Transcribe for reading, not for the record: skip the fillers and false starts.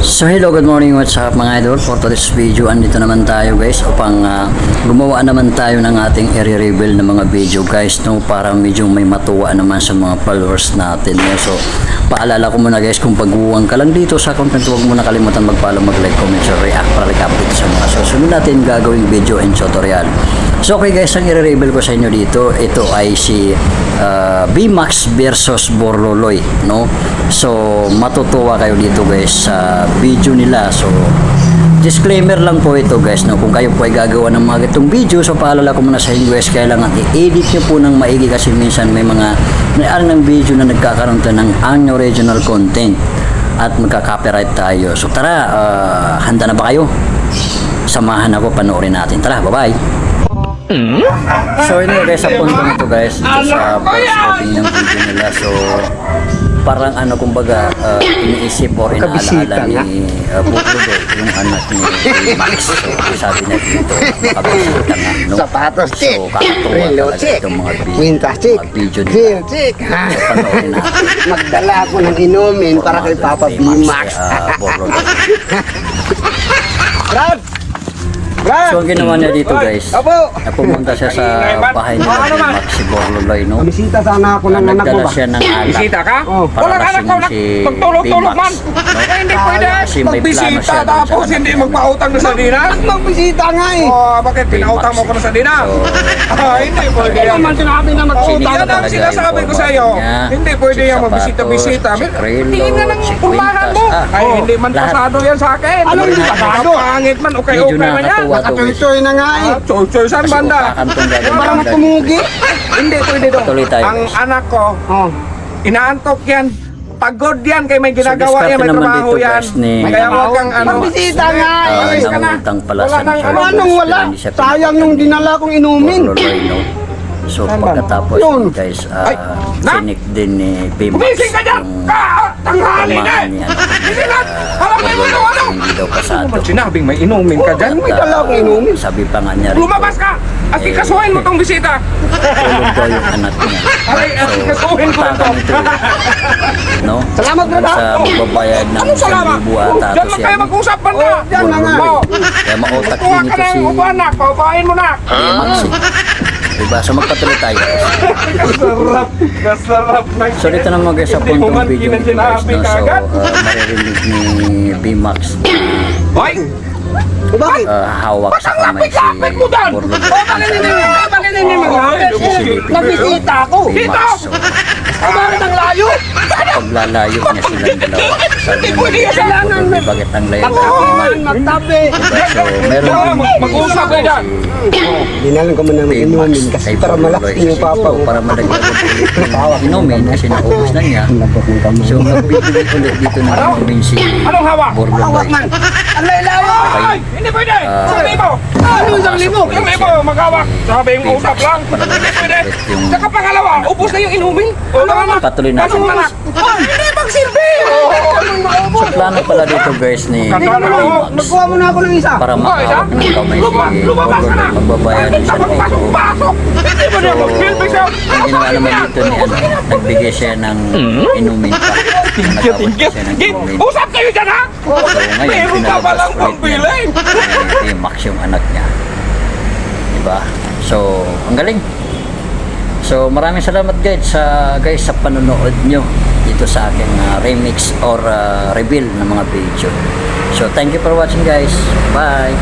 So hello, good morning, what's up mga idol? For today's video, andito naman tayo guys upang gumawa naman tayo ng ating i-reveal ng mga video guys, no? Para medyo may matuwa naman sa mga followers natin, no? So paalala ko muna guys, kung baguhan ka lang dito sa content, huwag mo na kalimutan mag-follow, mag-like, comment, share, react para like-update sa mga susunod natin gagawing video and tutorial. So okay guys, ang i-reveal ko sa inyo dito, ito ay si VMAX versus Borloloy, no? So matutuwa kayo dito guys sa video nila. So disclaimer lang po ito guys, no? Kung kayo po ay gagawa ng mga itong video, so paalala ko muna sa inyo guys, kailangan i-edit nyo po ng maigi kasi minsan may mga ng video na nagkakaroon to ng unoriginal content at magka-copyright tayo. So tara, handa na ba kayo? Samahan ako, panoorin natin. Tara, bye-bye! So yun guys, sa punto nito guys, ito sa first copy ng video nila. So parang ano, kumbaga iniisip or inaalala ni Bukludo yung anak ni Max. So sabi niya dito, makabisita nga, no? Sapatos, chick. So kakatuwa talaga itong mga Wintas, chick. video nila. Feel, chick. So panoorin natin. Magdala ako ng inumin para kay Papa VMAX. Bukludo. Brad! Brad! So ang ginawa niya dito guys, pumunta siya sa bahay ni Max si Borloloy, no? Bisita sana ako ng anak ko Nagdala ba? siya ng alak. Bisita ka? Oh. Para Walang anak ko, lasing si magtulog-tulog man. VMAX, no? Hindi pwede. Kasi may plano Magbisita siya doon sa tapos anak hindi niya. magpautang na sardinas. Magbisita nga eh. Oh, bakit pinautang mo ko ng sardinas? Hindi pwede Kaya yan. naman sinabi na magpautang. Yan ang sinasabi ko sa iyo. Hindi pwede yan magbisita-bisita. Tingin na ng pulmahan mo. Ay, hindi man pasado yan sa akin. Ano hindi pasado? Pangit man, okay Medyo man yan. nakakatuwa to guys. Choy-choy na nga eh. Choy-choy, saan banda? Kakantong gagawin Parang natin. tumugi. Hindi pwede doon. Patuloy tayo, Ang guys. anak ko, Oh. inaantok yan. Pagod yan kay may ginagawa diskarte yan, may naman trabaho dito, yan. guys, ni- Kaya huwag kang ano. Magbisita nga eh. Alis ka na. nangungutang pala Wala sa nang nasyonal. ano. Anong wala? Hindi siya Sayang nung dinala kong inumin. Borloloy, no? So pagkatapos Yun. guys, Ay, na? sinik din ni VMAX Gumising ka dyan! yung Tanghali na tamaan ni Gising na! Harap mo yung ano! hindi daw kasado. Ba't sinabing may inumin ka dyan? May dala akong inumin. Sabi pa nga niya rito, Lumabas ka! At ikasuhin mo tong bisita! tulog daw yung anak niya. Ay, at ikasuhin ko utangan ito! ito, no? Salamat, brother. Sa magbabayad ng Anong salamat? 1,000 ata Diyan to lang kayo siya. mag-usap ba na? Diyan na nga. Oo. Kaya mautak Kuha din ka ito si ng upuan na, paupahin mo na! VMAX. Diba? So magpatuloy tayo. Kasarap! Kasarap! So dito naman guys sa Hindi mo puntong man video nito guys, sinabi no? So kagad. maririnig ni VMAX Hoy! Bakit? hawak sa kamay si Lapit mo doon! Borloloy. O, Sisilipin Nagbisita ako. VMAX. So Bakit ang layo? paglalayo niya silang dalawa. Sabi Hindi naman pwede niya si yan. Borloloy, bakit ang layo ng Magtabi, magtabi. So meron din Mag-usap ka dyan! Dinalan ko muna ng inumin kasi para malakas yung papa ko. para madagdagan ulit yung inumin kasi naubos na niya. Labot ng kamay. So nagbibigay ulit dito ng inumin si Anong hawak? Borloloy. Ang layo! Ay! Hindi pwede! Sa libo! Ano isang libo? Yung libo, maghawak! Sabi yung usap lang! Hindi pwede! Saka pangalawa, ubos na yung inumin! O, naman! Patuloy natin. Anong anak? Ay, hindi magsilbi! Anong naubos? So plano pala dito guys ni VMAX Nagkuha mo na ako ng isa. para makahawak ng kamay si Lumabas ka na! Borloloy. Magbabayad din siya ng Pasok! Pasok! Hindi mo na magsilbi siya! Ang ginawa naman dito ni ano, nagbigay siya ng inumin pa. Nagtapos pa siya ng inumin. Usap kayo dyan, ha? So ngayon, Meron ka pinalabas palang ulit niya pampiling! ni VMAX yung anak niya. Diba? So, ang galing. So, maraming salamat guys sa panonood nyo dito sa aking remix or reveal ng mga video. So, thank you for watching guys. Bye!